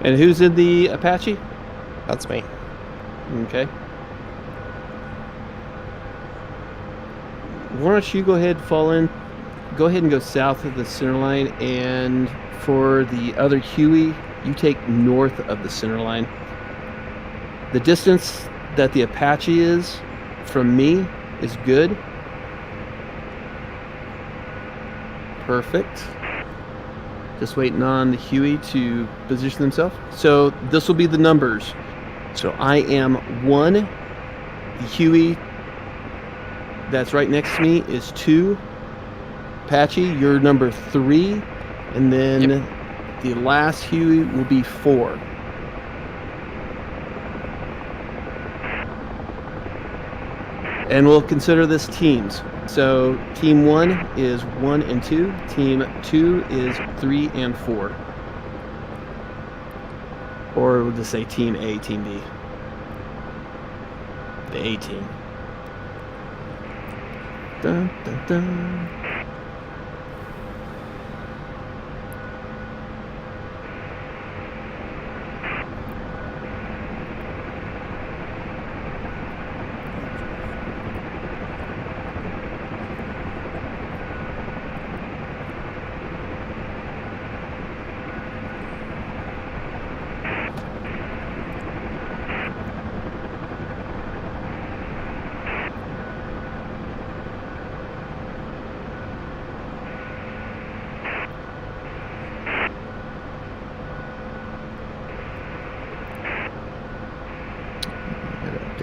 And who's in the Apache? That's me. Okay. Why don't you go ahead and go south of the center line, and for the other Huey, you take north of the center line. The distance that the Apache is from me is good. Perfect. Just waiting on the Huey to position themselves. So this will be the numbers. So I am 1. The Huey that's right next to me is 2. Apache, you're number 3. And then the last Huey will be 4. And we'll consider this teams. So team 1 is 1 and 2. Team 2 is 3 and 4. Or we'll just say team A, team B. The A team. Dun, dun, dun.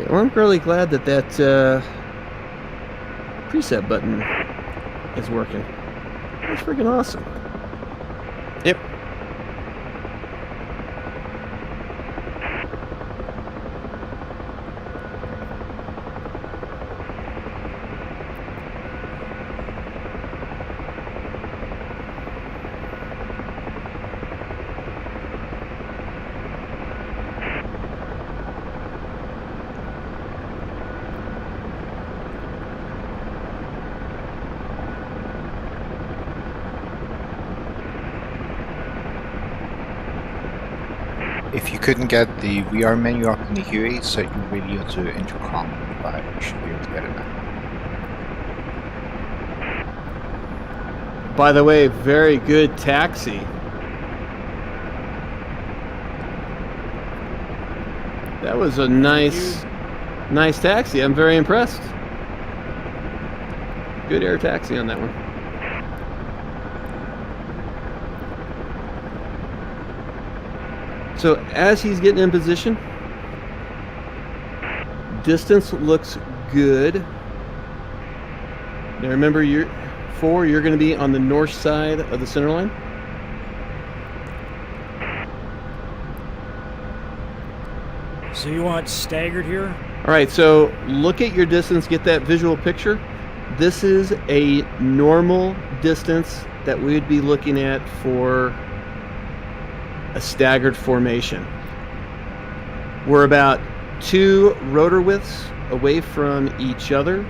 Well, I'm really glad that preset button is working. That's freaking awesome. Yep. If you couldn't get the VR menu up in the Huey, set your radio to intercom, but you should be able to get it now. By the way, very good taxi. That was a nice taxi. I'm very impressed. Good air taxi on that one. So as he's getting in position, distance looks good. Now remember, you're going to be on the north side of the center line. So you want staggered here? All right, so look at your distance, get that visual picture. This is a normal distance that we would be looking at for a staggered formation. We're about 2 rotor widths away from each other.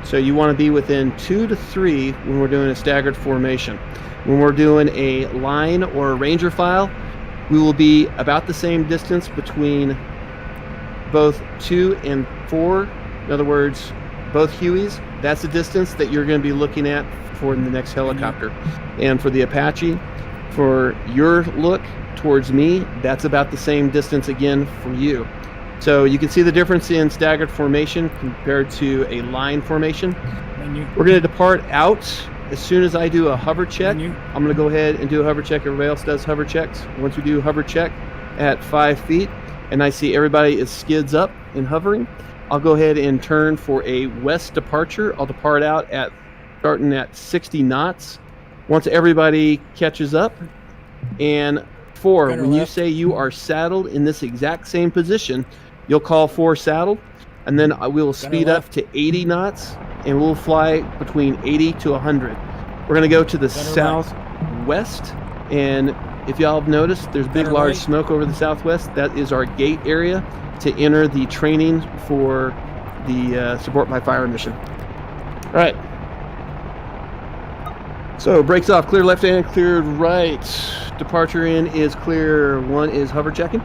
So you want to be within 2 to 3 when we're doing a staggered formation. When we're doing a line or a ranger file, we will be about the same distance between both 2 and 4. In other words, both Hueys, that's the distance that you're going to be looking at for the next helicopter. And for the Apache, for your look towards me, that's about the same distance again for you. So you can see the difference in staggered formation compared to a line formation. We're going to depart out as soon as I do a hover check. I'm going to go ahead and do a hover check. Everybody else does hover checks. Once we do a hover check at 5 feet and I see everybody is skids up and hovering, I'll go ahead and turn for a west departure. I'll depart out at starting at 60 knots. Once everybody catches up, and 4, when you say you are saddled in this exact same position, you'll call 4 saddled, and then we will speed up to 80 knots, and we'll fly between 80 to 100. We're going to go to the southwest, and if y'all have noticed, there's big, large smoke over the southwest. That is our gate area to enter the training for the support by fire mission. All right. So brakes off, clear left and cleared right. departure in is clear. 1 is hover checking.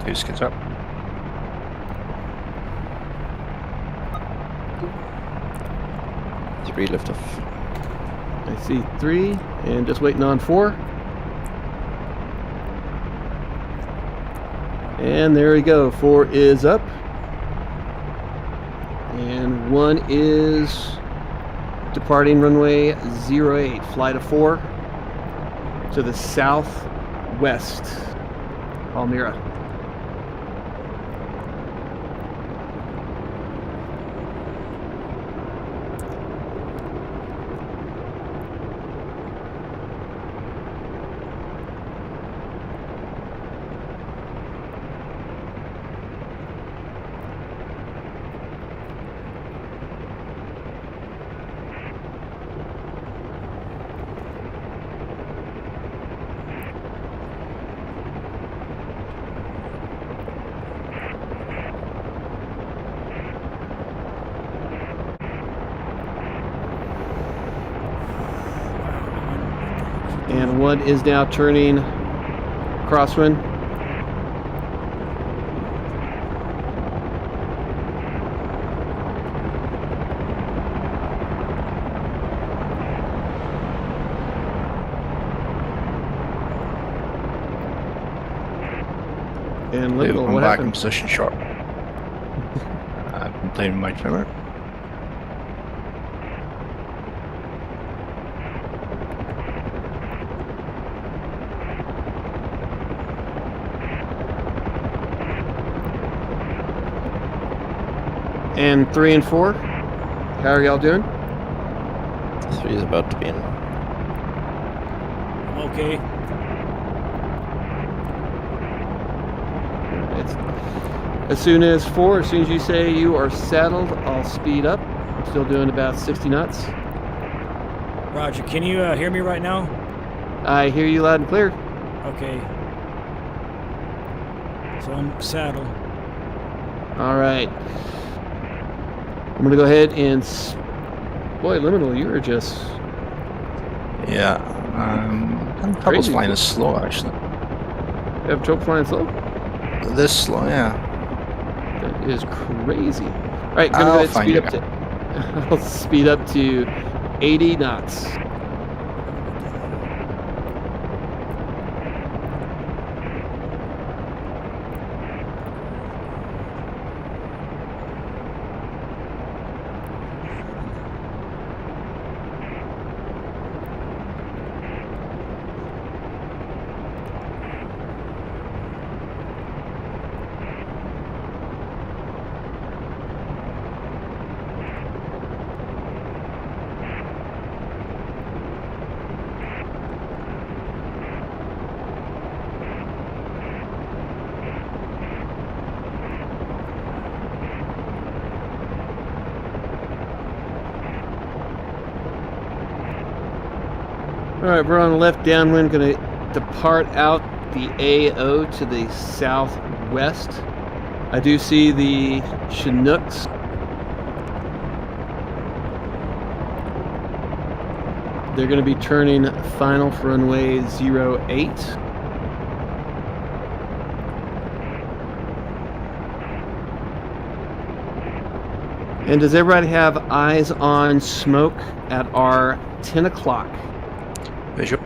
Two skids up. Three liftoff. I see 3, and just waiting on 4. And there we go. 4 is up. And 1 is departing runway 08, flight of 4 to the southwest, Palmyra. And 1 is now turning crosswind. And look, Come what back in happened? position short. I've been playing my trimmer. And 3 and 4, how are y'all doing? 3 is about to be in. I'm okay. It's, as soon as you say you are saddled, I'll speed up. I'm still doing about 60 knots. Roger. Can you hear me right now? I hear you loud and clear. Okay. So I'm saddled. All right. I'm gonna go ahead and, boy, Liminal, you are just Yeah. And Hubble's Crazy. flying is slow actually. you have trouble flying slow. This slow, yeah. That is crazy. All right, gonna I'll go ahead find and speed up to. I'll speed up to 80 knots. All right, we're on the left downwind, going to depart out the AO to the southwest. I do see the Chinooks. They're going to be turning final for runway 08. And does everybody have eyes on smoke at our 10 o'clock? Visual.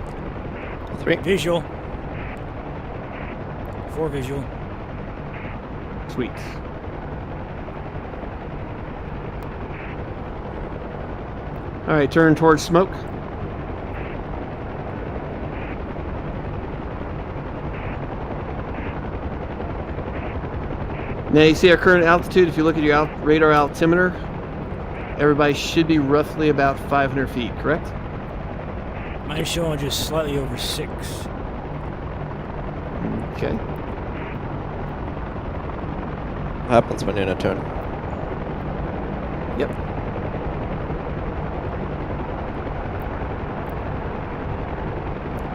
3. Visual. 4 visual. Sweet. All right, turn towards smoke. Now you see our current altitude. If you look at your radar altimeter, everybody should be roughly about 500 feet, correct? Mine's showing just slightly over 6. Okay. What happens when you're in a turn? Yep.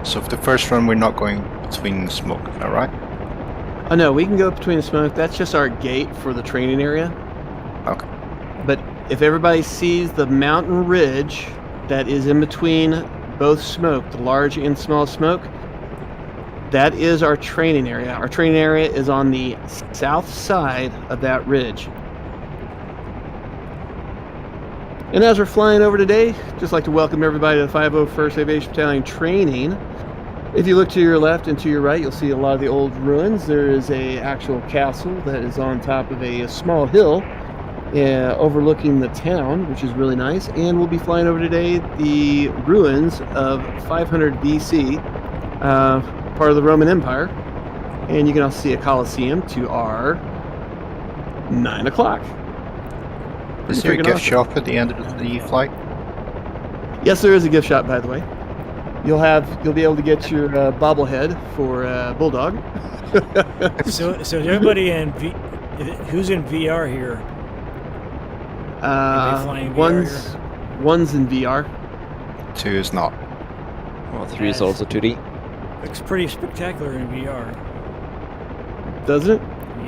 So for the first run, we're not going between smoke, is that right? Oh no, we can go between the smoke. That's just our gate for the training area. Okay. But if everybody sees the mountain ridge that is in between both smoke, the large and small smoke, that is our training area. Our training area is on the south side of that ridge. And as we're flying over today, just like to welcome everybody to the 501st Aviation Battalion training. If you look to your left and to your right, you'll see a lot of the old ruins. There is a actual castle that is on top of a small hill overlooking the town, which is really nice. And we'll be flying over today the ruins of 500 BC, part of the Roman Empire. And you can also see a Colosseum to our 9 o'clock. Is there a Freaking gift awesome. shop at the end of the flight? Yes, there is a gift shop, by the way. You'll be able to get your bobblehead for Bulldog. So is everybody who's in VR here? Are they flying VR One's in VR. 2 is not. Well, 3 is also 2D. Looks pretty spectacular in VR. Doesn't it?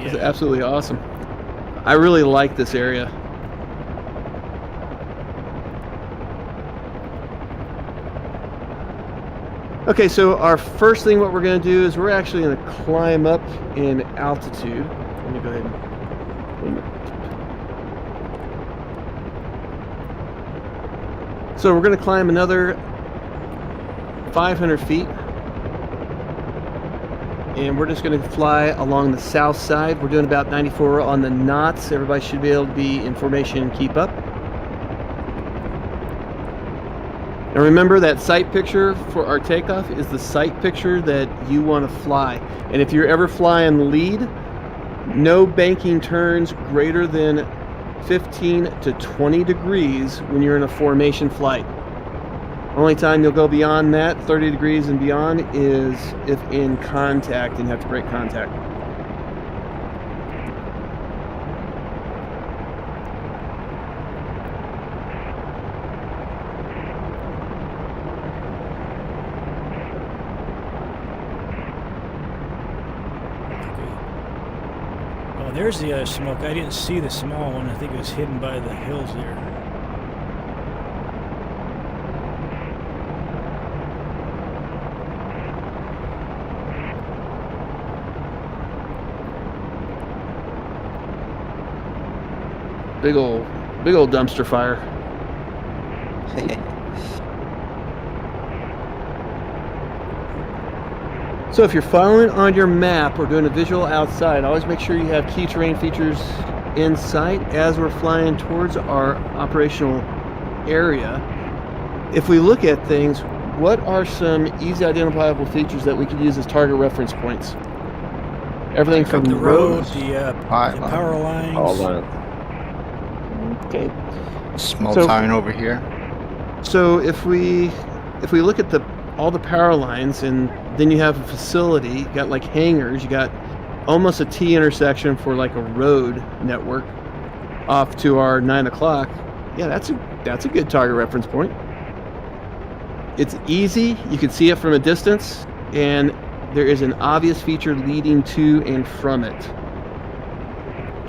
It's Yeah. absolutely awesome. I really like this area. Okay, so our first thing what we're going to do is we're actually going to climb up in altitude. Let me go ahead and... So we're going to climb another 500 feet. And we're just going to fly along the south side. We're doing about 94 on the knots. Everybody should be able to be in formation and keep up. And remember that sight picture for our takeoff is the sight picture that you want to fly. And if you're ever flying lead, no banking turns greater than 15 to 20 degrees when you're in a formation flight. Only time you'll go beyond that, 30 degrees and beyond, is if in contact and have to break contact. Oh, there's the other smoke. I didn't see the small one. I think it was hidden by the hills there. Big old dumpster fire. So if you're following on your map or doing a visual outside, always make sure you have key terrain features in sight as we're flying towards our operational area. If we look at things, what are some easy identifiable features that we could use as target reference points? Everything from The road, roads. the Right, power lines. All lines. Okay. Small So- town over here. So if we look at all the power lines, and then you have a facility, you got like hangars, you got almost a T intersection for like a road network off to our 9 o'clock. Yeah, that's a good target reference point. It's easy, you can see it from a distance, and there is an obvious feature leading to and from it.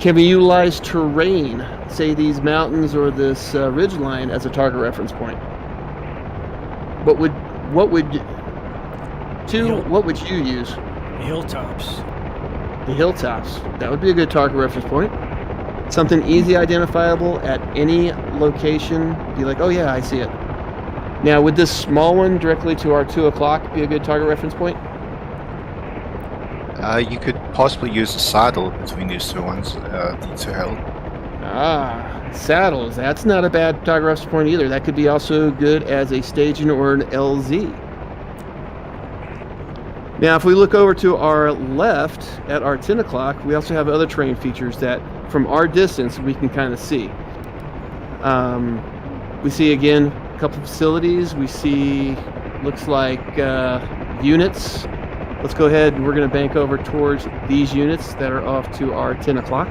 Can we utilize terrain, say these mountains or this ridge line, as a target reference point? What would you use? The hilltops. The hilltops. That would be a good target reference point. Something easy identifiable at any location. Be like, oh yeah, I see it. Now, would this small one directly to our 2 o'clock be a good target reference point? You could possibly use a saddle between these two ones, the two hill. Ah, saddles. That's not a bad target reference point either. That could be also good as a staging or an LZ. Now, if we look over to our left at our 10 o'clock, we also have other terrain features that from our distance we can kind of see. We see again a couple facilities. We see, looks like units. Let's go ahead and we're going to bank over towards these units that are off to our 10 o'clock.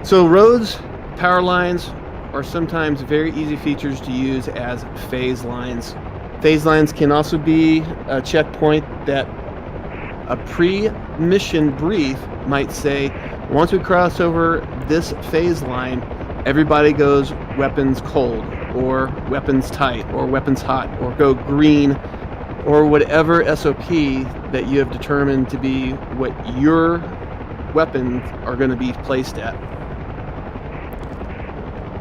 So roads, power lines are sometimes very easy features to use as phase lines. Phase lines can also be a checkpoint that a pre-mission brief might say, once we cross over this phase line, everybody goes weapons cold, or weapons tight, or weapons hot, or go green, or whatever SOP that you have determined to be what your weapons are going to be placed at.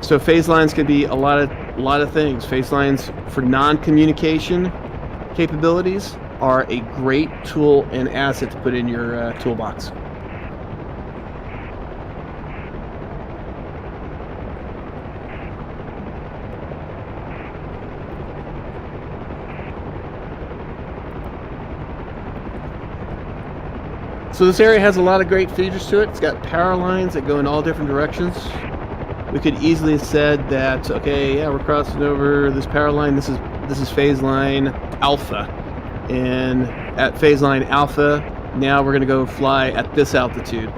So phase lines could be a lot of things. Phase lines for non-communication capabilities are a great tool and asset to put in your toolbox. So this area has a lot of great features to it. It's got power lines that go in all different directions. We could easily have said that, okay, yeah, we're crossing over this power line. This is phase line alpha. And at phase line alpha, now we're going to go fly at this altitude.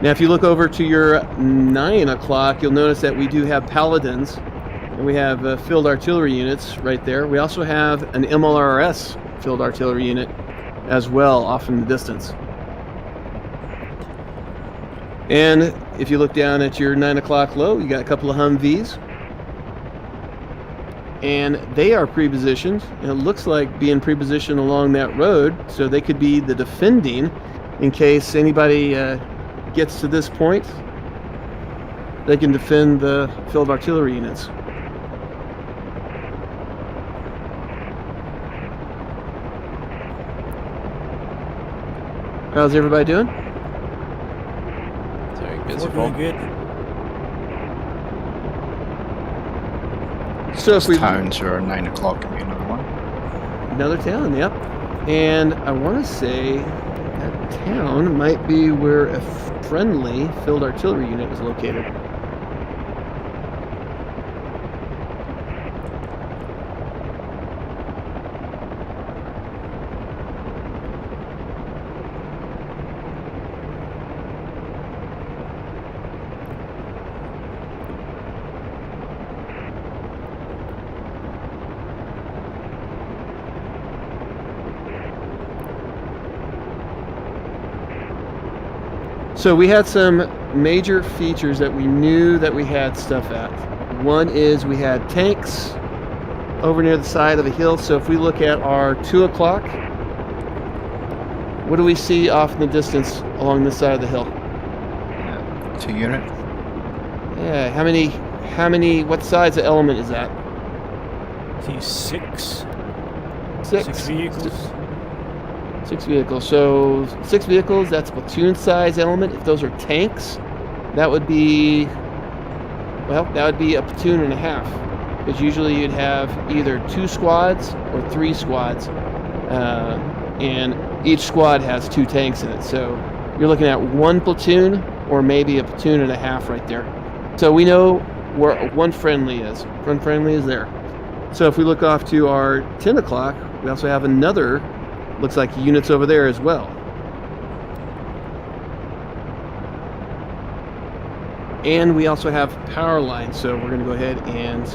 Now, if you look over to your 9 o'clock, you'll notice that we do have paladins, and we have field artillery units right there. We also have an MLRS field artillery unit as well, off in the distance. And if you look down at your 9 o'clock low, you got a couple of Humvees. And they are pre-positioned. And it looks like being pre-positioned along that road, so they could be the defending in case anybody gets to this point. They can defend the field artillery units. How's everybody doing? We're doing good. So if we Towns are 9 o'clock can be another one. another town, yep. And I want to say that town might be where a friendly field artillery unit is located. So we had some major features that we knew that we had stuff at. One is we had tanks over near the side of the hill. So if we look at our 2 o'clock, what do we see off in the distance along this side of the hill? 2 unit. Yeah, how many, what size of element is that? See, six 6 vehicles. 6 vehicles. So 6 vehicles, that's platoon size element. If those are tanks, that would be, well, that would be a platoon and a half. Because usually you'd have either 2 squads or 3 squads. And each squad has 2 tanks in it. So you're looking at 1 platoon or maybe a platoon and a half right there. So we know where one friendly is. One friendly is there. So if we look off to our 10 o'clock, we also have another, looks like units over there as well. And we also have power lines. So we're going to go ahead and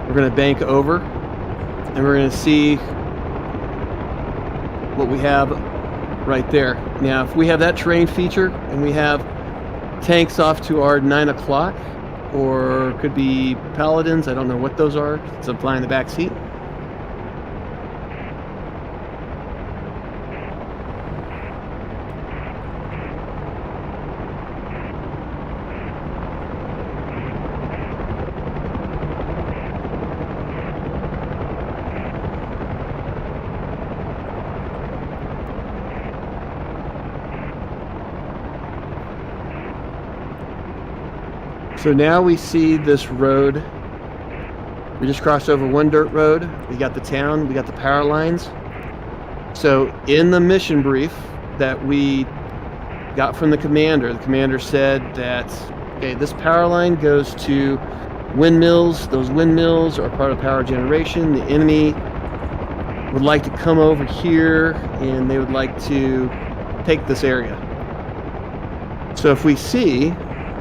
we're going to bank over and we're going to see what we have right there. Now, if we have that terrain feature and we have tanks off to our 9 o'clock, or could be paladins, I don't know what those are, so I'm flying the back seat. So now we see this road. We just crossed over one dirt road. We got the town, we got the power lines. So in the mission brief that we got from the commander said that, okay, this power line goes to windmills. Those windmills are part of power generation. The enemy would like to come over here and they would like to take this area. So if we see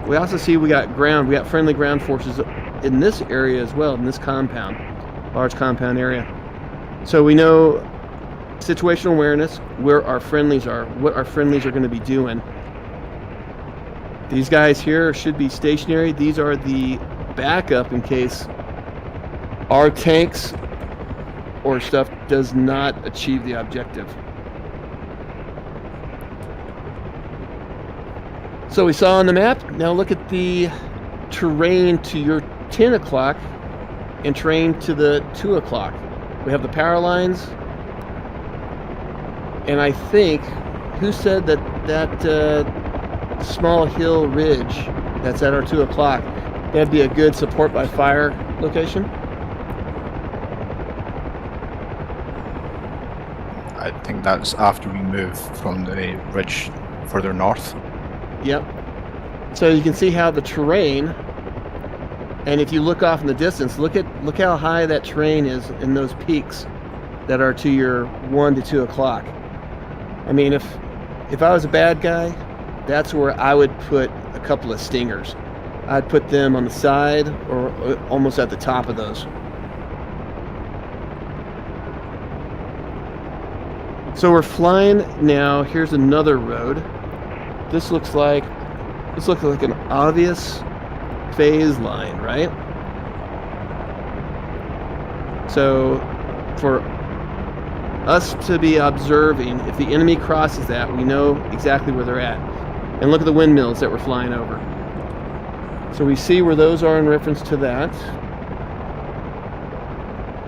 we also see we got friendly ground forces in this area as well, in this compound, large compound area. So we know situational awareness, where our friendlies are, what our friendlies are going to be doing. These guys here should be stationary. These are the backup in case our tanks or stuff does not achieve the objective. So we saw on the map. Now look at the terrain to your 10 o'clock and terrain to the 2 o'clock. We have the power lines. And I think, who said that small hill ridge that's at our 2 o'clock, that'd be a good support by fire location? I think that's after we move from the ridge further north. Yep. So you can see how the terrain, and if you look off in the distance, look how high that terrain is in those peaks that are to your 1 to 2 o'clock. I mean, if I was a bad guy, that's where I would put a couple of stingers. I'd put them on the side or almost at the top of those. So we're flying now. Here's another road. This looks like an obvious phase line, right? So for us to be observing, if the enemy crosses that, we know exactly where they're at. And look at the windmills that we're flying over. So we see where those are in reference to that.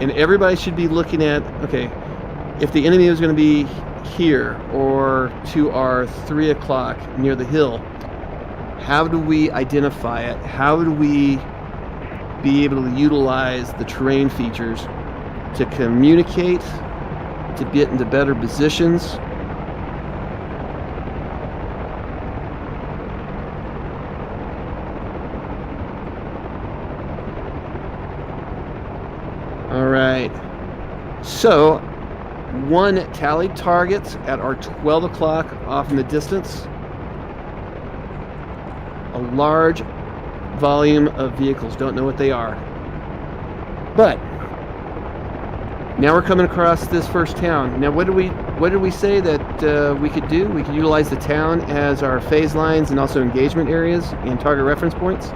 And everybody should be looking at, okay, if the enemy is going to be here or to our 3 o'clock near the hill, how do we identify it? How do we be able to utilize the terrain features to communicate, to get into better positions? All right. So, 1 tallied targets at our 12 o'clock off in the distance. A large volume of vehicles. Don't know what they are. But now we're coming across this first town. Now what did we say that we could do? We could utilize the town as our phase lines and also engagement areas and target reference points.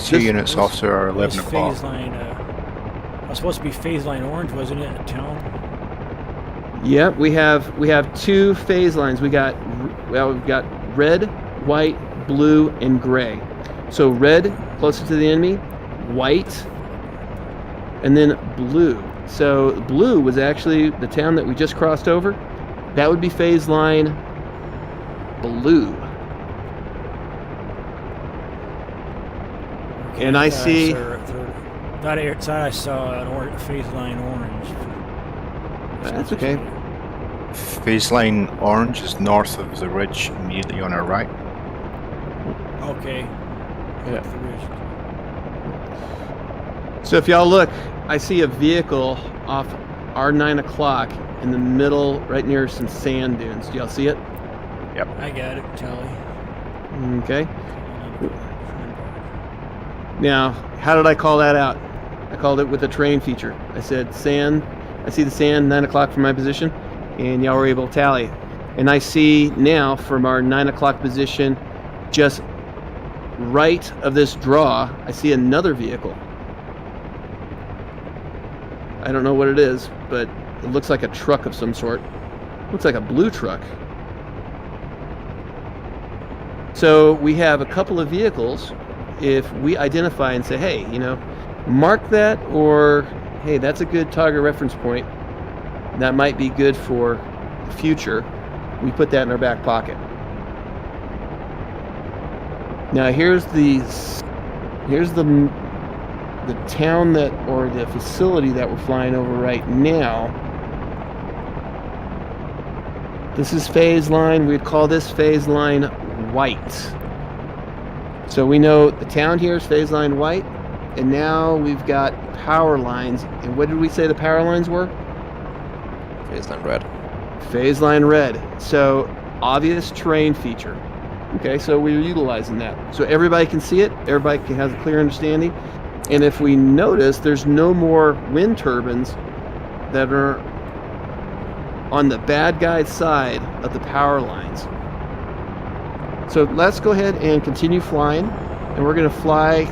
Two units off to our 11 o'clock. Phase line, was supposed to be phase line orange, wasn't it? A town. Yep, we have 2 phase lines. We've got red, white, blue, and gray. So red closer to the enemy, white, and then blue. So blue was actually the town that we just crossed over. That would be phase line blue. Okay, And I see. Thought I saw an phase line orange. That's okay. Phase line orange is north of the ridge immediately on our right. Okay. Yeah. The ridge. So if y'all look, I see a vehicle off our 9 o'clock in the middle, right near some sand dunes. Do y'all see it? I got it, Tally. Okay. Now, how did I call that out? I called it with a terrain feature. I said sand. I see the sand 9 o'clock from my position, and y'all were able to tally. And I see now from our 9 o'clock position, just right of this draw, I see another vehicle. I don't know what it is, but it looks like a truck of some sort. Looks like a blue truck. So we have a couple of vehicles. If we identify and say, hey, mark that, or hey, that's a good target reference point, that might be good for the future, we put that in our back pocket. Now here's the town or the facility that we're flying over right now. This is phase line. We'd call this phase line white. So we know the town here is phase line white, and now we've got power lines. And what did we say the power lines were? Phase line red. Phase line red. So obvious terrain feature. Okay, so we're utilizing that. So everybody can see it. Everybody has a clear understanding. And if we notice, there's no more wind turbines that are on the bad guy's side of the power lines. So let's go ahead and continue flying. And we're going to fly.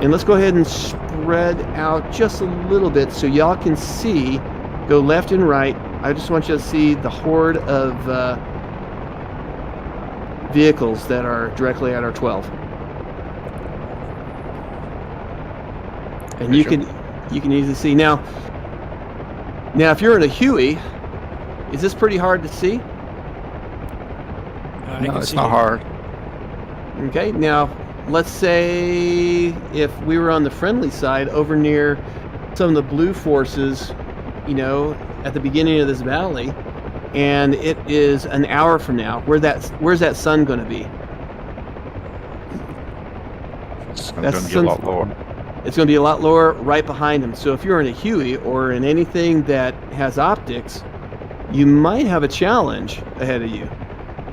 And let's go ahead and spread out just a little bit so y'all can see, go left and right. I just want you to see the horde of vehicles that are directly at our 12. And you can easily see now if you're in a Huey, is this pretty hard to see? No, it's not hard. Okay, now let's say if we were on the friendly side over near some of the blue forces, at the beginning of this valley, and it is an hour from now, where's that sun going to be? It's going to be a lot lower. It's going to be a lot lower right behind him. So if you're in a Huey or in anything that has optics, you might have a challenge ahead of you.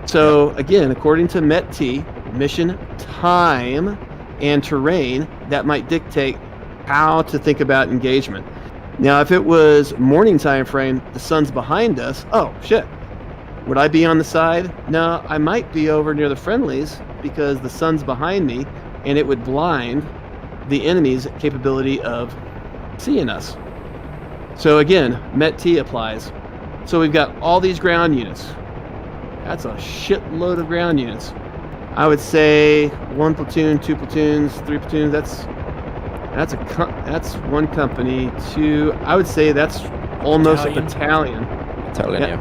So again, according to MET-T, mission time and terrain, that might dictate how to think about engagement. Now, if it was morning time frame, the sun's behind us. Oh, shit. Would I be on the side? No, I might be over near the friendlies because the sun's behind me and it would blind the enemy's capability of seeing us. So again, MET-T applies. So we've got all these ground units. That's a shitload of ground units. I would say 1 platoon, 2 platoons, 3 platoons. That's one company. 2. I would say that's almost a battalion. Yeah.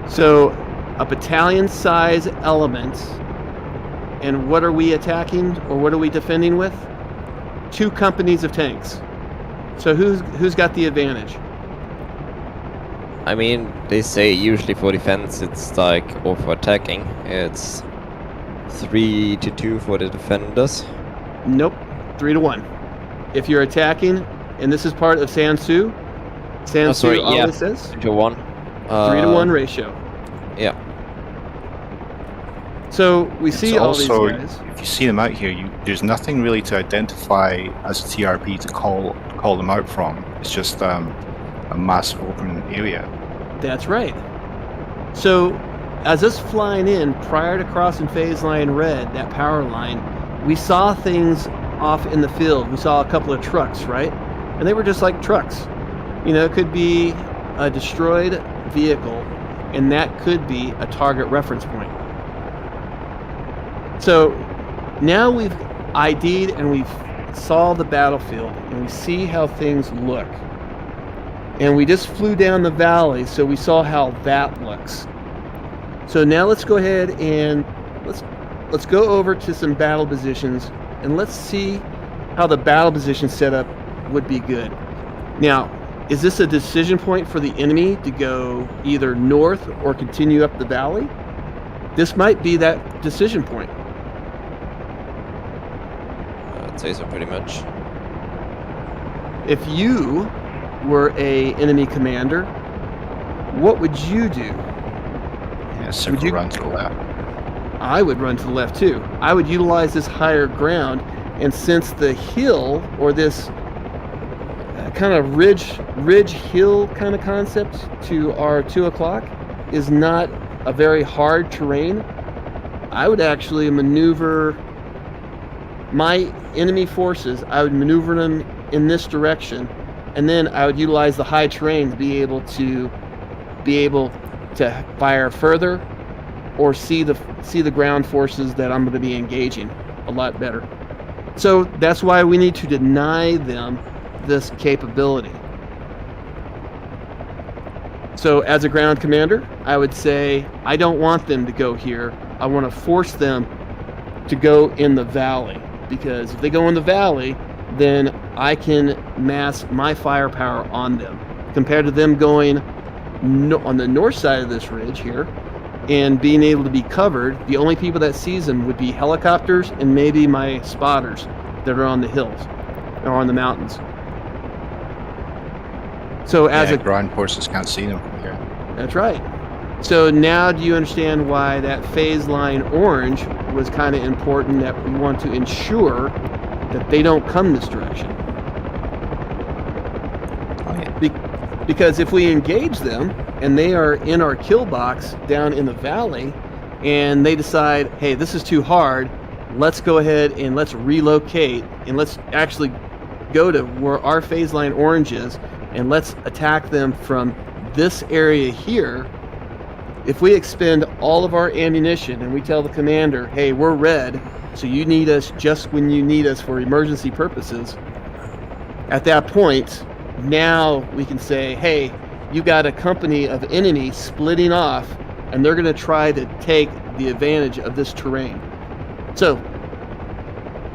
So a battalion size element. And what are we attacking or what are we defending with? 2 companies of tanks. So who's got the advantage? I mean, they say usually for defense it's or for attacking, it's 3-2 for the defenders. Nope, 3-1. If you're attacking, and this is part of Sansu always says 3-1. 3-1 ratio. Yeah. So we see all these also, guys. if you see them out here, there's nothing really to identify as a TRP to call them out from. It's just a massive open area. That's right. So as us flying in prior to crossing phase line red, that power line, we saw things off in the field. We saw a couple of trucks, right? And they were just like trucks. It could be a destroyed vehicle, and that could be a target reference point. So now we've ID'd and we've saw the battlefield and we see how things look. And we just flew down the valley, so we saw how that looks. So now let's go ahead and let's go over to some battle positions and let's see how the battle position setup would be good. Now, is this a decision point for the enemy to go either north or continue up the valley? This might be that decision point. I'd say so pretty much. If you were a enemy commander, what would you do? Yeah, simply run to the left. I would run to the left too. I would utilize this higher ground, and since the hill or this kind of ridge hill kind of concept to our 2 o'clock is not a very hard terrain, I would actually maneuver my enemy forces. I would maneuver them in this direction, and then I would utilize the high terrain to be able to fire further or see the ground forces that I'm going to be engaging a lot better. So that's why we need to deny them this capability. So as a ground commander, I would say I don't want them to go here. I want to force them to go in the valley, because if they go in the valley, then I can mass my firepower on them compared to them going on the north side of this ridge here and being able to be covered. The only people that sees them would be helicopters and maybe my spotters that are on the hills or on the mountains. So as Yeah, a ground forces can't see them from here. That's right. So now do you understand why that phase line orange was kind of important, that we want to ensure that they don't come this direction? Oh, yeah. Because if we engage them and they are in our kill box down in the valley and they decide, hey, this is too hard, let's go ahead and let's relocate and let's actually go to where our phase line orange is and let's attack them from this area here. If we expend all of our ammunition and we tell the commander, hey, we're red, so you need us just when you need us for emergency purposes, at that point, now we can say, hey, you got a company of enemies splitting off, and they're going to try to take the advantage of this terrain. So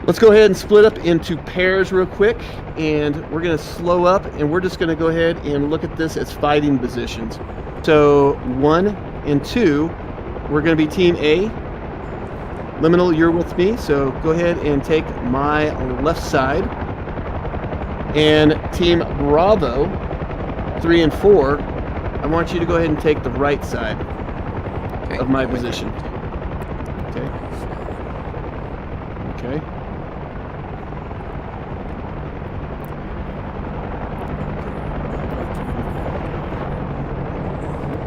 let's go ahead and split up into pairs real quick, and we're going to slow up, and we're just going to go ahead and look at this as fighting positions. So 1 and 2, we're going to be Team A. Liminal, you're with me, so go ahead and take my left side. And Team Bravo, 3 and 4, I want you to go ahead and take the right side of my position. Okay. Okay.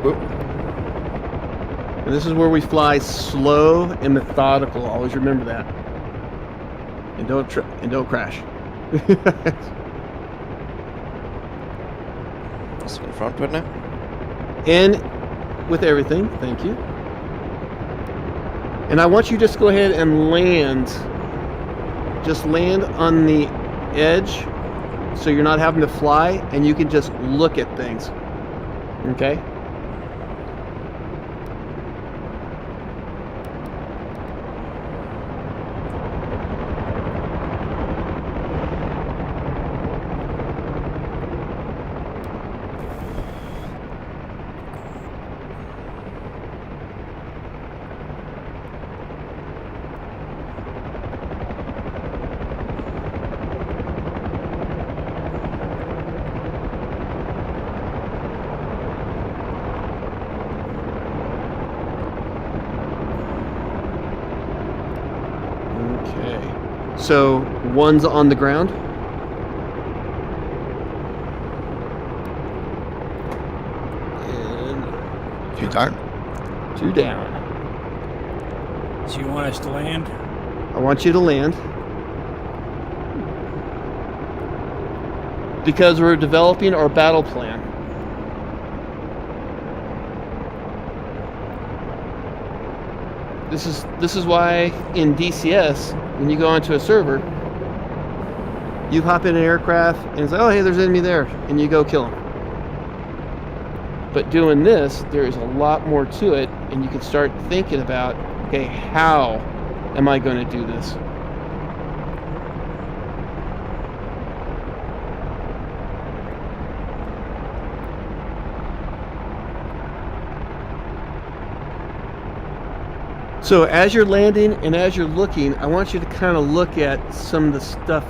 Oop. And this is where we fly slow and methodical. Always remember that. And don't crash. So in front right now. And with everything, thank you. And I want you to just go ahead and land. Just land on the edge so you're not having to fly and you can just look at things. Okay? So 1's on the ground. And 2 down. 2 down. So you want us to land? I want you to land. Because we're developing our battle plan. This is why in DCS, when you go onto a server, you hop in an aircraft and it's like, oh, hey, there's an enemy there, and you go kill them. But doing this, there is a lot more to it, and you can start thinking about, okay, how am I going to do this? So as you're landing and as you're looking, I want you to kind of look at some of the stuff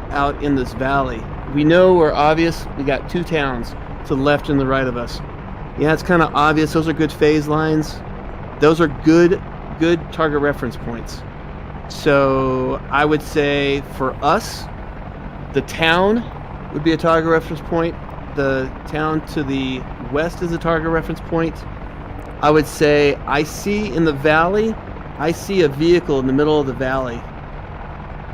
out in this valley. We know we're obvious. We got 2 towns to the left and the right of us. Yeah, it's kind of obvious. Those are good phase lines. Those are good target reference points. So I would say for us, the town would be a target reference point. The town to the west is a target reference point. I would say I see in the valley, I see a vehicle in the middle of the valley.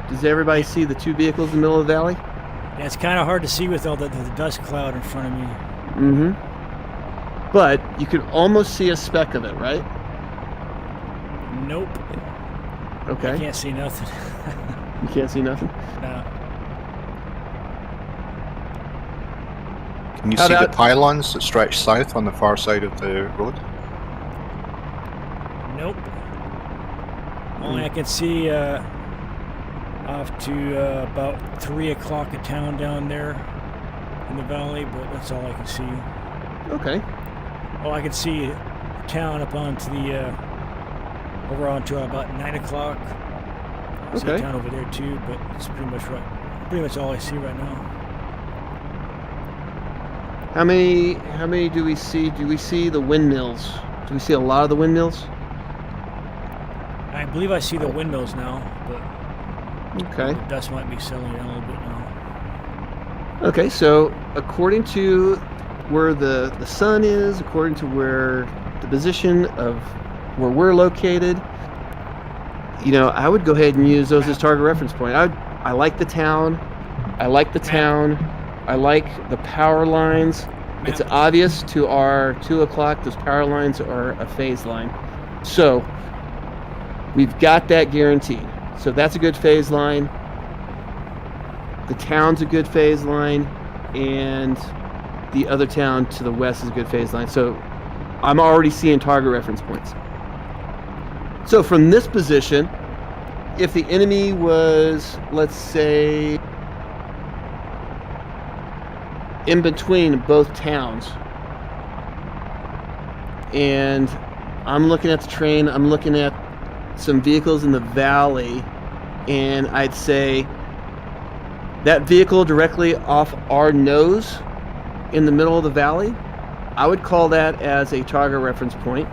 Does everybody see the 2 vehicles in the middle of the valley? Yeah, it's kind of hard to see with all the dust cloud in front of me. Mm-hmm. But you could almost see a speck of it, right? Nope. Okay. I can't see nothing. You can't see nothing? No. Can you How see the about- pylons that stretch south on the far side of the road? Nope. Only I can see off to about 3 o'clock a town down there in the valley, but that's all I can see. Okay. Well, I can see a town up onto the over onto about 9 o'clock. I see a Okay. town over there too, but it's pretty much all I see right now. How many do we see? Do we see the windmills? Do we see a lot of the windmills? I believe I see the windmills now, but Okay. the dust might be settling down a little bit now. Okay, so according to where the sun is, according to where the position of where we're located, you know, I would go ahead and use those as target reference point. I like the town. I like the town. I like the power lines. It's obvious to our 2 o'clock those power lines are a phase line. So we've got that guaranteed. So that's a good phase line. The town's a good phase line, and the other town to the west is a good phase line. So I'm already seeing target reference points. So from this position, if the enemy was, let's say, in between both towns, and I'm looking at the train, I'm looking at some vehicles in the valley, and I'd say that vehicle directly off our nose in the middle of the valley, I would call that as a target reference point,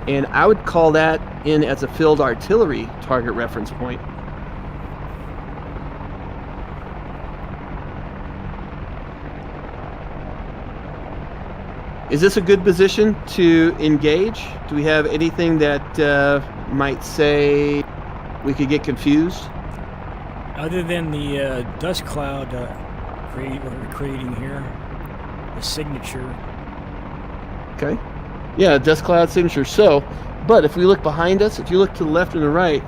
and I would call that in as a field artillery target reference point. Is this a good position to engage? Do we have anything that might say we could get confused? Other than the dust cloud we're creating here, the signature. Okay. Yeah, dust cloud signature. So, but if we look behind us, if you look to the left and the right,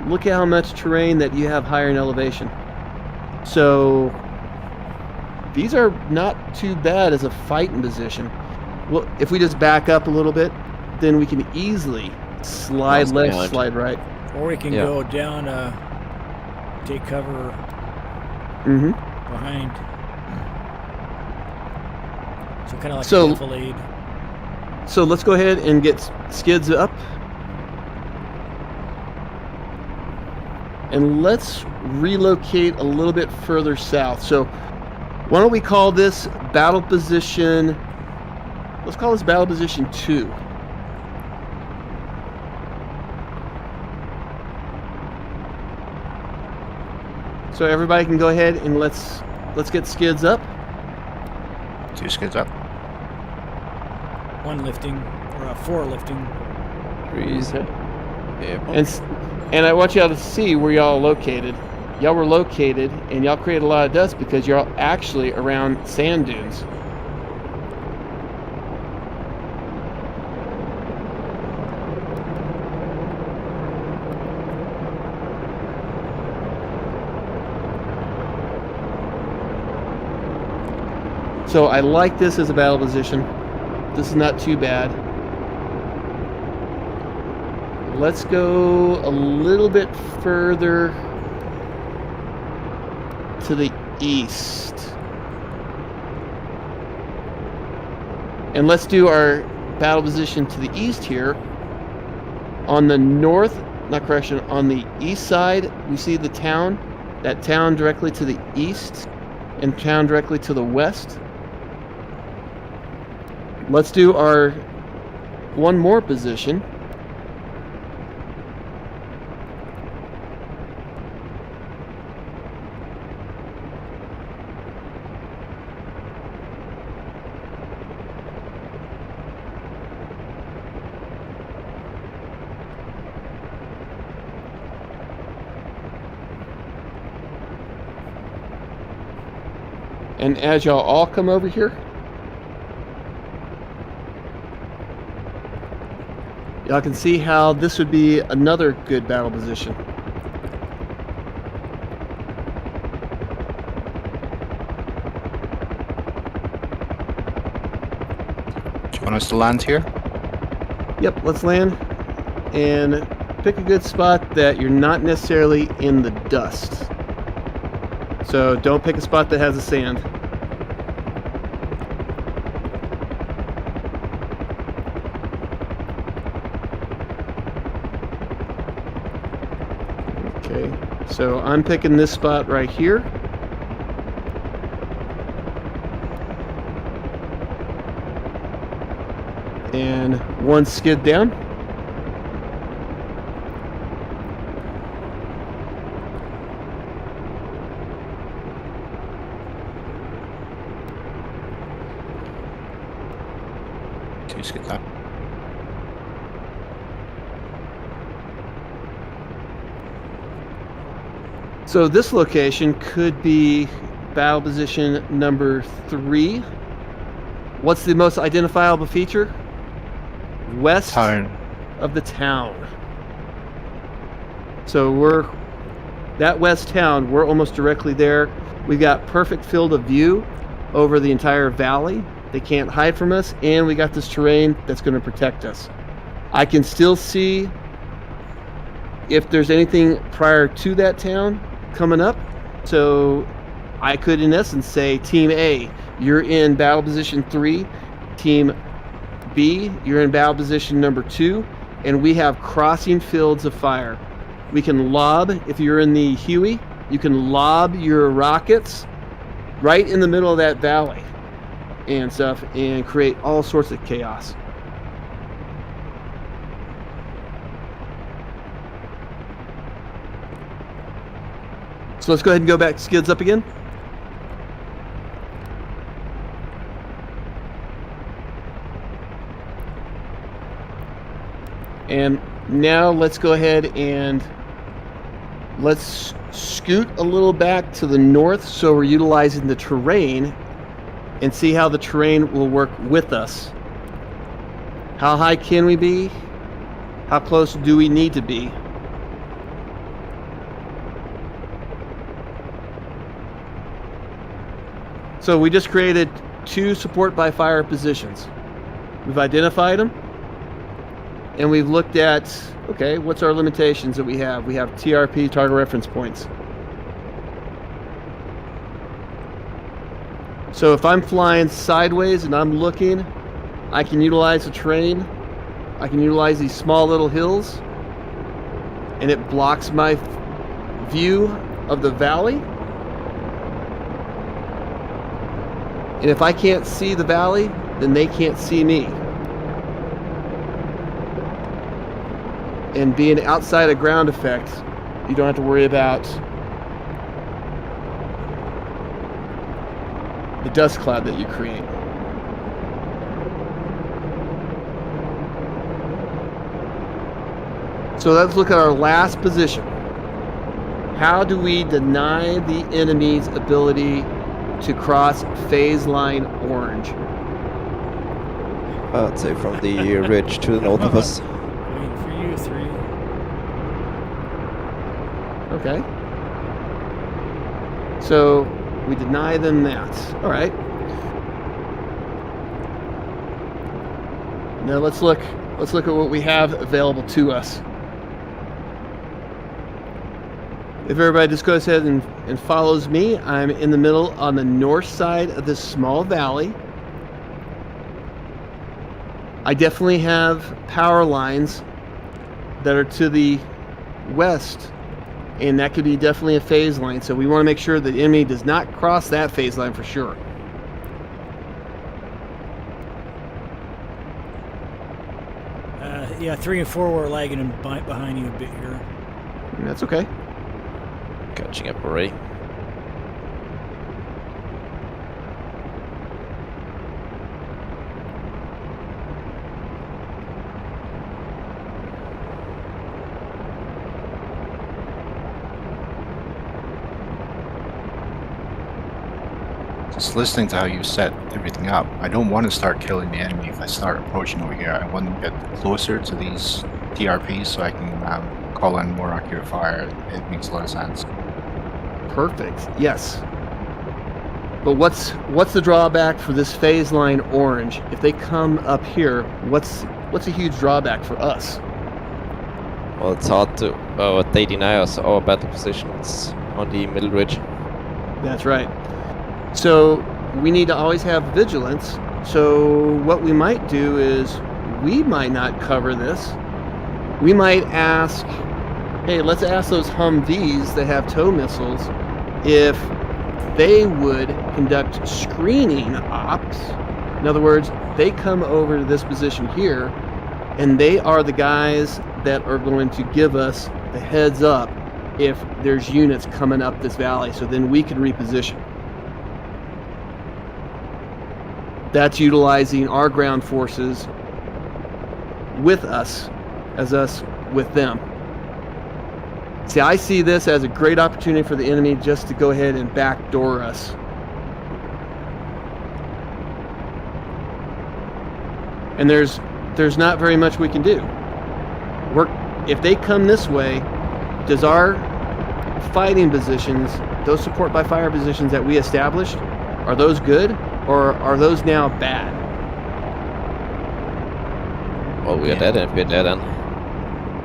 look at how much terrain that you have higher in elevation. So these are not too bad as a fighting position. Well, if we just back up a little bit, then we can easily slide left, slide right. Or we can go down, take cover behind. So kind of like a enfilade. So let's go ahead and get skids up. And let's relocate a little bit further south. So why don't we call this battle position, let's call this battle position 2. So everybody can go ahead and let's get skids up. 2 skids up. 1 lifting, or 4 lifting. 3. Okay. And I want y'all to see where y'all are located. Y'all were located, and y'all create a lot of dust because you're actually around sand dunes. So I like this as a battle position. This is not too bad. Let's go a little bit further to the east. And let's do our battle position to the east here. On the north, on the east side, we see the town. That town directly to the east, and town directly to the west. Let's do our one more position. And as y'all all come over here, y'all can see how this would be another good battle position. Do you want us to land here? Yep, let's land and pick a good spot that you're not necessarily in the dust. So don't pick a spot that has the sand. Okay, so I'm picking this spot right here. And one skid down. Two skid down. So this location could be battle position number 3. What's the most identifiable feature? West Town. of the town. So we're that west town, we're almost directly there. We've got perfect field of view over the entire valley. They can't hide from us, and we got this terrain that's going to protect us. I can still see if there's anything prior to that town coming up. So I could, in essence, say, Team A, you're in battle position 3. Team B, you're in battle position number 2. And we have crossing fields of fire. We can lob, if you're in the Huey, you can lob your rockets right in the middle of that valley and stuff and create all sorts of chaos. So let's go ahead and go back skids up again. And now let's go ahead and let's scoot a little back to the north so we're utilizing the terrain and see how the terrain will work with us. How high can we be? How close do we need to be? So we just created 2 support by fire positions. We've identified them, and we've looked at, okay, what's our limitations that we have? We have TRP, target reference points. So if I'm flying sideways and I'm looking, I can utilize the terrain. I can utilize these small little hills, and it blocks my view of the valley. And if I can't see the valley, then they can't see me. And being outside of ground effect, you don't have to worry about the dust cloud that you create. So let's look at our last position. How do we deny the enemy's ability to cross phase line orange? I'd say from the ridge to the north of us. Waiting for you, 3. Okay. So we deny them that. All right. Now let's look at what we have available to us. If everybody just goes ahead and follows me, I'm in the middle on the north side of this small valley. I definitely have power lines that are to the west, and that could be definitely a phase line. So we want to make sure that the enemy does not cross that phase line for sure. Yeah, 3 and 4 were lagging and behind you a bit here. And that's okay. Catching up already. Just listening to how you set everything up, I don't want to start killing the enemy if I start approaching over here. I want to get closer to these TRPs so I can call in more accurate fire. It makes a lot of sense. Perfect. Yes. But what's the drawback for this phase line orange? If they come up here, what's a huge drawback for us? Well, it's hard to. They deny us our battle positions on the middle ridge. That's right. So we need to always have vigilance. So what we might do is we might not cover this. We might ask, hey, let's ask those Humvees that have tow missiles if they would conduct screening ops In other words, they come over to this position here, and they are the guys that are going to give us the heads up if there's units coming up this valley, so then we can reposition. That's utilizing our ground forces with us as us with them. See, I see this as a great opportunity for the enemy just to go ahead and backdoor us. And there's not very much we can do. If they come this way, does our fighting positions, those support by fire positions that we established, are those good or are those now bad? Well, we're dead end. We're dead end.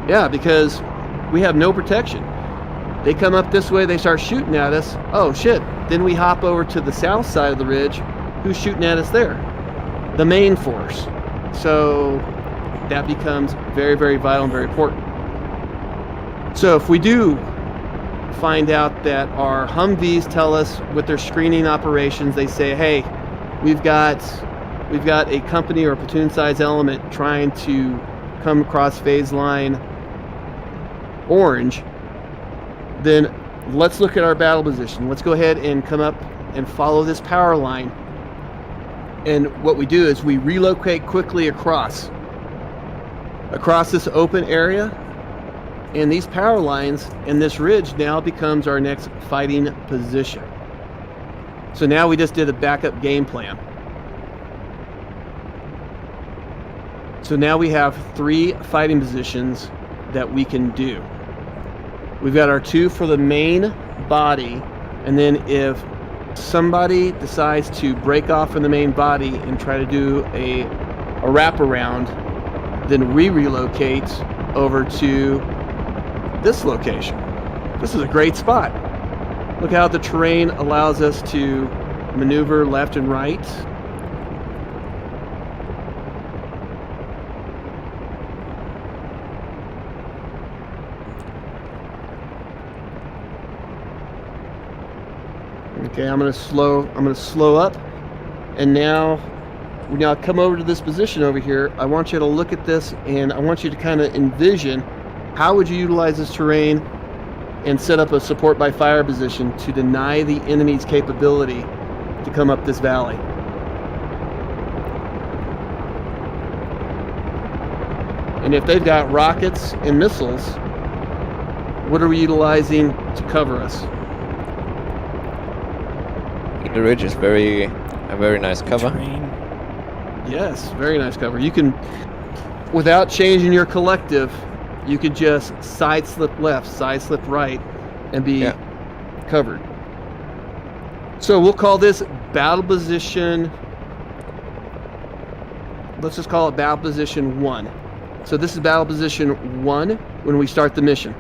Yeah, because we have no protection. They come up this way, they start shooting at us. Oh shit, then we hop over to the south side of the ridge. Who's shooting at us there? The main force. So that becomes very, very vital and very important. So if we do find out that our Humvees tell us with their screening operations, they say, hey, we've got a company or a platoon size element trying to come across phase line orange, then let's look at our battle position. Let's go ahead and come up and follow this power line. And what we do is we relocate quickly across this open area, and these power lines and this ridge now becomes our next fighting position. So now we just did a backup game plan. So now we have 3 fighting positions that we can do. We've got our 2 for the main body, and then if somebody decides to break off from the main body and try to do a wraparound, then we relocate over to this location. This is a great spot. Look how the terrain allows us to maneuver left and right. Okay, I'm gonna slow up, and now come over to this position over here. I want you to look at this, and I want you to kind of envision how would you utilize this terrain and set up a support by fire position to deny the enemy's capability to come up this valley. And if they've got rockets and missiles, what are we utilizing to cover us? The ridge is a very nice cover. Terrain. Yes, very nice cover. You can, without changing your collective, you could just side slip left, side slip right, and be covered. So we'll call this battle position, let's just call it battle position 1. So this is battle position 1 when we start the mission.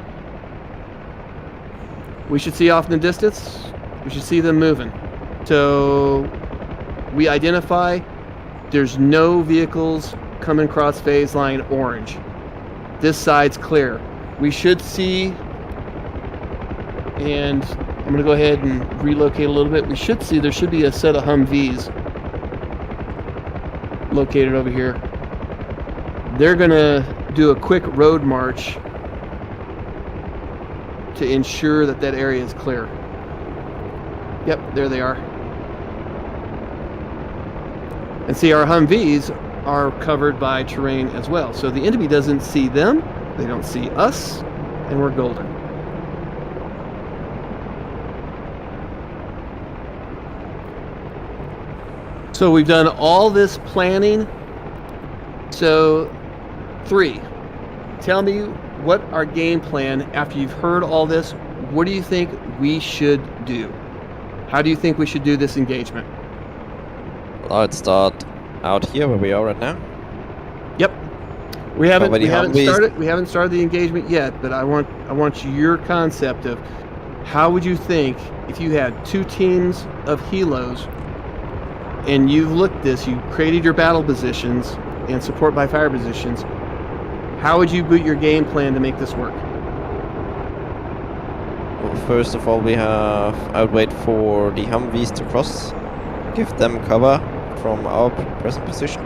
We should see off in the distance, we should see them moving. So we identify there's no vehicles coming across phase line orange. This side's clear. We should see, and I'm going to go ahead and relocate a little bit. We should see there should be a set of Humvees located over here. They're going to do a quick road march to ensure that that area is clear. Yep, there they are. And see, our Humvees are covered by terrain as well. So the enemy doesn't see them, they don't see us, and we're golden. So we've done all this planning. So 3, tell me what our game plan, after you've heard all this, what do you think we should do? How do you think we should do this engagement? Well, I'd start out here where we are right now. Yep. We haven't started the engagement yet, but I want your concept of how would you think if you had 2 teams of helos and you've looked this, you created your battle positions and support by fire positions, how would you boot your game plan to make this work? Well, first of all, I would wait for the Humvees to cross, give them cover from our present position.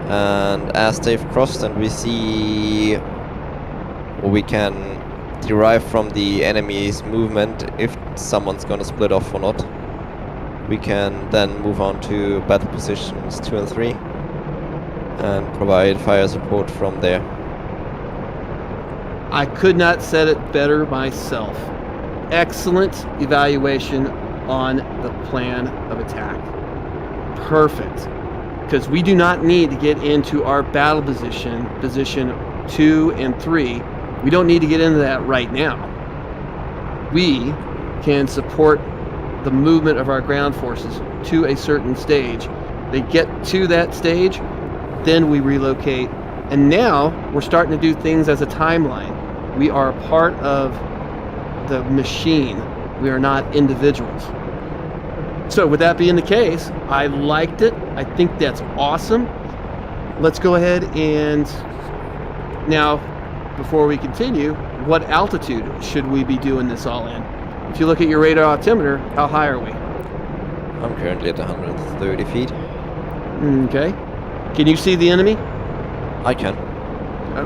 And as they've crossed and we see, or we can derive from the enemy's movement if someone's gonna split off or not, we can then move on to battle positions 2 and 3 and provide fire support from there. I could not said it better myself. Excellent evaluation on the plan of attack. Perfect. Because we do not need to get into our battle position 2 and 3. We don't need to get into that right now. We can support the movement of our ground forces to a certain stage. They get to that stage, then we relocate. And now we're starting to do things as a timeline. We are a part of the machine. We are not individuals. So with that being the case, I liked it. I think that's awesome. Let's go ahead and now, before we continue, what altitude should we be doing this all in? If you look at your radar altimeter, how high are we? I'm currently at 130 feet. Okay. Can you see the enemy? I can.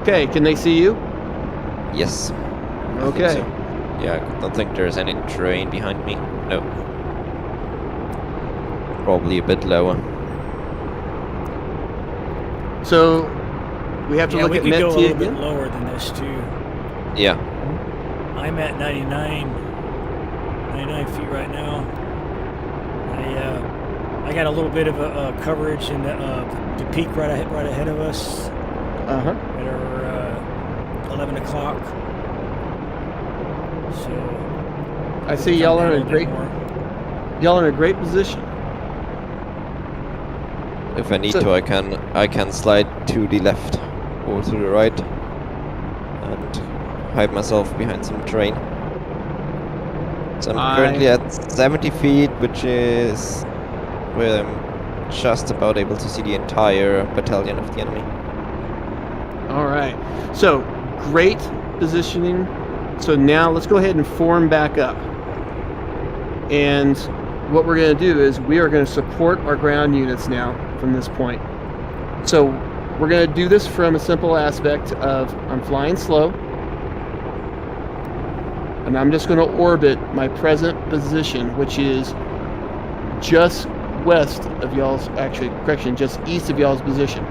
Okay. Can they see you? Yes. I think Okay. so. Yeah, I don't think there's any terrain behind me. No. Probably a bit lower. So we have to look we at could go a MET-T little bit again. lower than this too. Yeah. I'm at 99 feet right now. I got a little bit of a coverage in the peak right ahead of us Uh-huh. at our 11 o'clock. So I see come y'all down are a in a little great bit more. y'all are in a great position. If I need So- to, I can slide to the left or to the right and hide myself behind some terrain. So I'm currently at 70 feet, which is where I'm just about able to see the entire battalion of the enemy. All right. So great positioning. So now let's go ahead and form back up. And what we're going to do is we are going to support our ground units now from this point. So we're going to do this from a simple aspect of I'm flying slow. And I'm just going to orbit my present position, which is just west of y'all's, actually, correction, just east of y'all's position.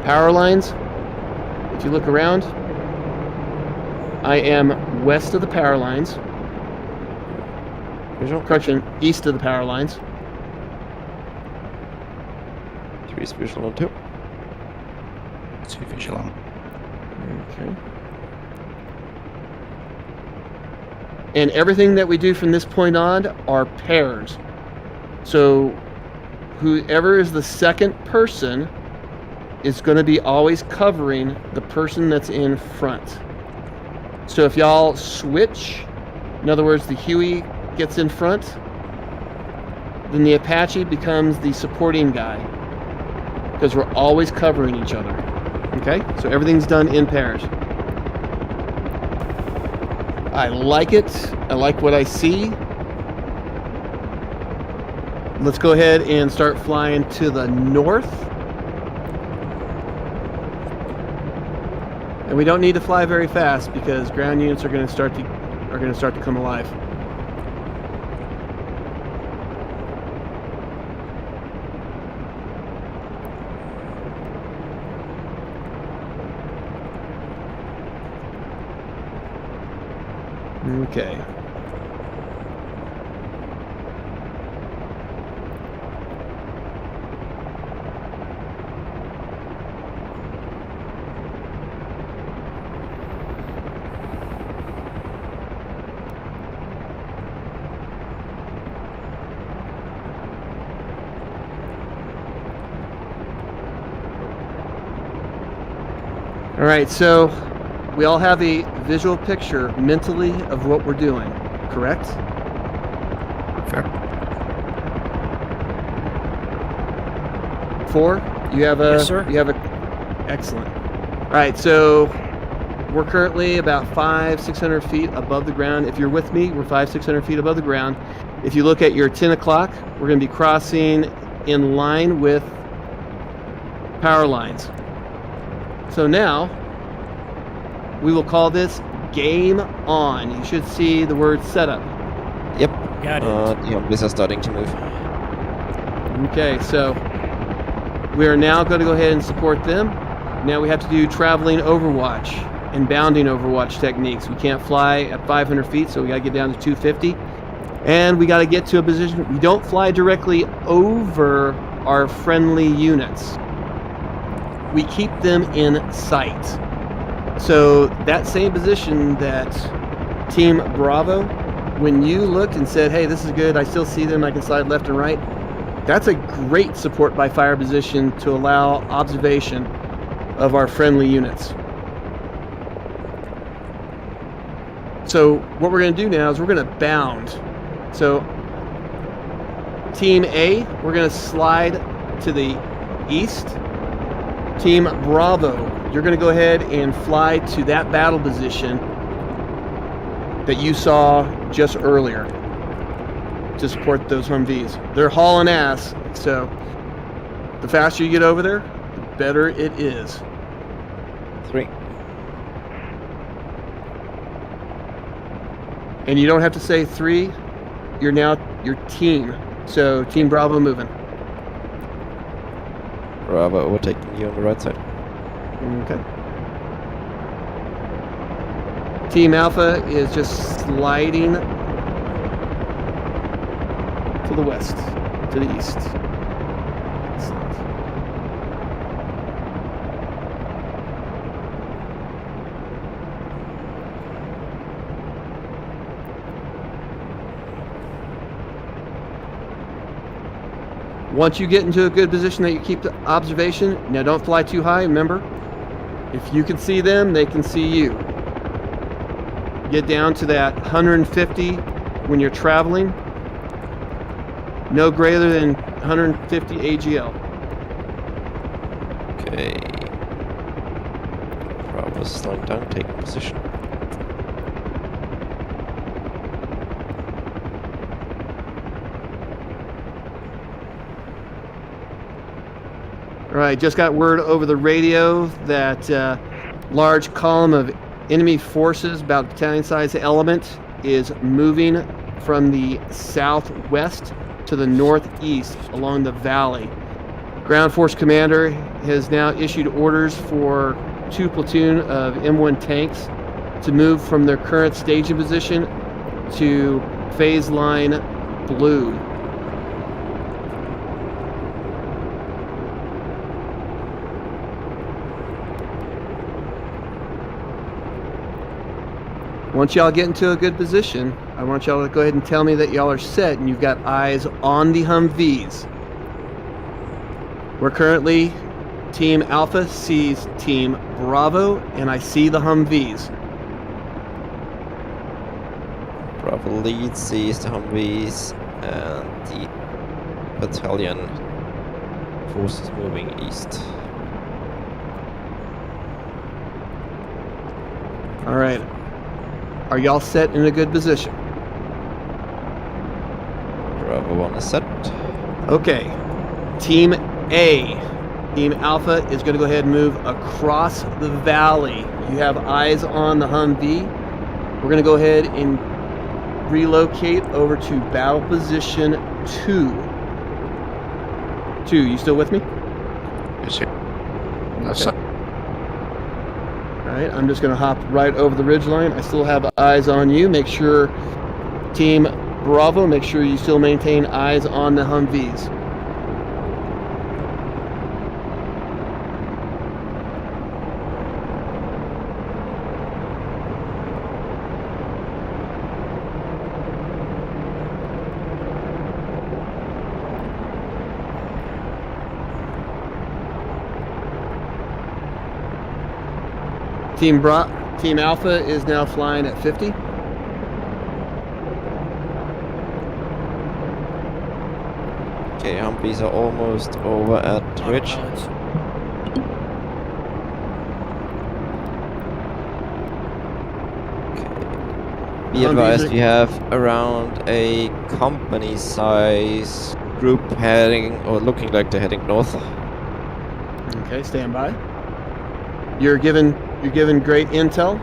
Power lines, if you look around, I am west of the power lines. Visual? Correction, east of the power lines. 3 is visual on 2. 2 visual on. Okay. And everything that we do from this point on are pairs. So whoever is the second person is going to be always covering the person that's in front. So if y'all switch, in other words, the Huey gets in front, then the Apache becomes the supporting guy, because we're always covering each other. Okay? So everything's done in pairs. I like it. I like what I see. Let's go ahead and start flying to the north. And we don't need to fly very fast because ground units are going to start to come alive. Okay. All right, so we all have a visual picture mentally of what we're doing, correct? Fair. 4, you have a... Yes, sir. You have a... Excellent. All right, so we're currently about 500-600 feet above the ground. If you're with me, we're 500-600 feet above the ground. If you look at your 10 o'clock, we're going to be crossing in line with power lines. So now we will call this game on. You should see the word setup. Yep. Got it. The Humvees are starting to move. Okay, so we are now going to go ahead and support them. Now we have to do traveling overwatch and bounding overwatch techniques. We can't fly at 500 feet, so we got to get down to 250. And we got to get to a position. We don't fly directly over our friendly units. We keep them in sight. So that same position that Team Bravo, when you looked and said, hey, this is good, I still see them, I can slide left and right, that's a great support by fire position to allow observation of our friendly units. So what we're going to do now is we're going to bound. So Team A, we're going to slide to the east. Team Bravo, you're going to go ahead and fly to that battle position that you saw just earlier to support those Humvees. They're hauling ass, so the faster you get over there, the better it is. 3. And you don't have to say 3. You're now your team. So Team Bravo moving. Bravo overtaking you on the right side. Okay. Team Alpha is just sliding to the west, to the east. Excellent. Once you get into a good position that you keep the observation, now don't fly too high, remember? If you can see them, they can see you. Get down to that 150 when you're traveling. No greater than 150 AGL. Okay. Bravo slowing down, taking position. All right, just got word over the radio that large column of enemy forces, about battalion-sized element, is moving from the southwest to the northeast along the valley. Ground Force Commander has now issued orders for 2 platoon of M1 tanks to move from their current staging position to phase line blue. Once y'all get into a good position, I want y'all to go ahead and tell me that y'all are set and you've got eyes on the Humvees. We're currently, Team Alpha sees Team Bravo, and I see the Humvees. Bravo lead sees the Humvees and the battalion forces moving east. All right. Are y'all set in a good position? Bravo 1 is set. Okay. Team A, Team Alpha is going to go ahead and move across the valley. You have eyes on the Humvee. We're going to go ahead and relocate over to battle position 2. 2, you still with me? Yes, sir. That's Okay. All right, I'm just going to hop right over the ridgeline. I still have eyes on you. Make sure, Team Bravo, make sure you still maintain eyes on the Humvees. Team Alpha is now flying at 50. Okay, Humvees are almost over at Ridge. Autopilots. Be Humvees advised, are- we have around a company size group heading, or looking like they're heading north. Okay, stand by. You're given great intel.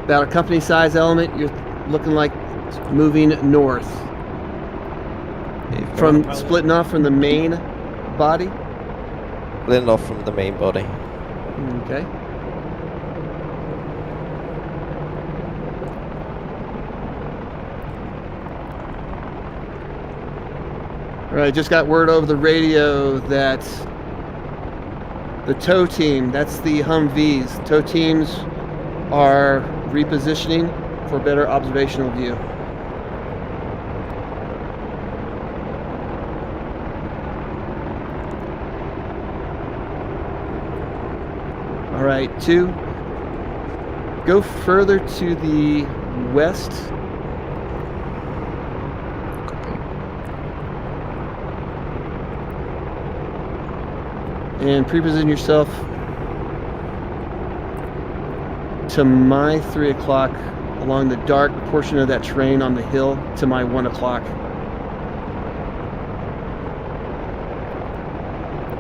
About a company size element, you're looking like moving north. Okay, From pilot. splitting off from the main body. split off from the main body. Okay. All right, just got word over the radio that the tow team, that's the Humvees, tow teams are repositioning for better observational view. All right, 2, go further to the west. And pre-position yourself to my 3 o'clock along the dark portion of that terrain on the hill to my 1 o'clock.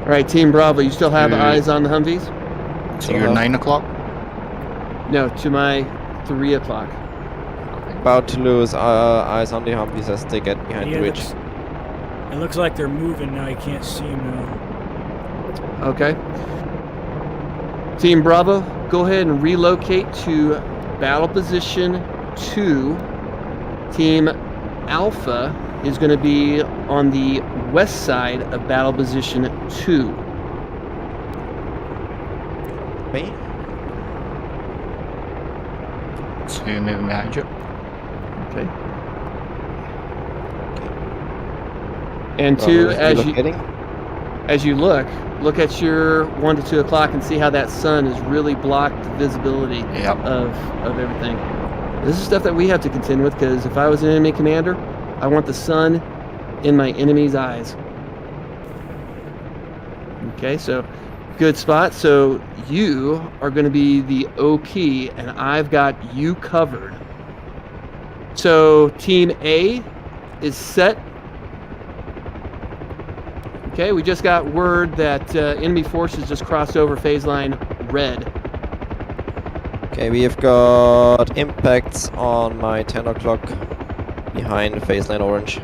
All right, Team Bravo, you still have eyes on the Humvees? So you're 9 o'clock? No, to my 3 o'clock. About to lose eyes on the Humvees as they get behind the ridge. It looks like they're moving now. You can't see them now. Okay. Team Bravo, go ahead and relocate to battle position 2. Team Alpha is going to be on the west side of battle position 2. Me? So you're moving behind you? Okay. And 2, as you look at your 1 to 2 o'clock and see how that sun has really blocked the visibility Yep. of everything. This is stuff that we have to contend with, because if I was an enemy commander, I want the sun in my enemy's eyes. Okay, so good spot. So you are going to be the OP, and I've got you covered. So Team A is set. Okay, we just got word that enemy forces just crossed over phase line red. Okay, we have got impacts on my 10 o'clock behind phase line orange.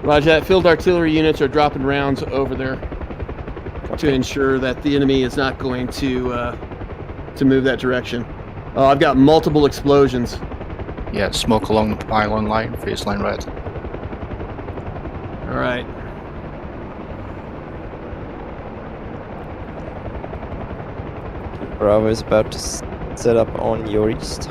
Roger that. Field artillery units are dropping rounds over there to ensure that the enemy is not going to move that direction. I've got multiple explosions. Yeah, smoke along the pylon line, phase line red. All right. Bravo is about to set up on your east.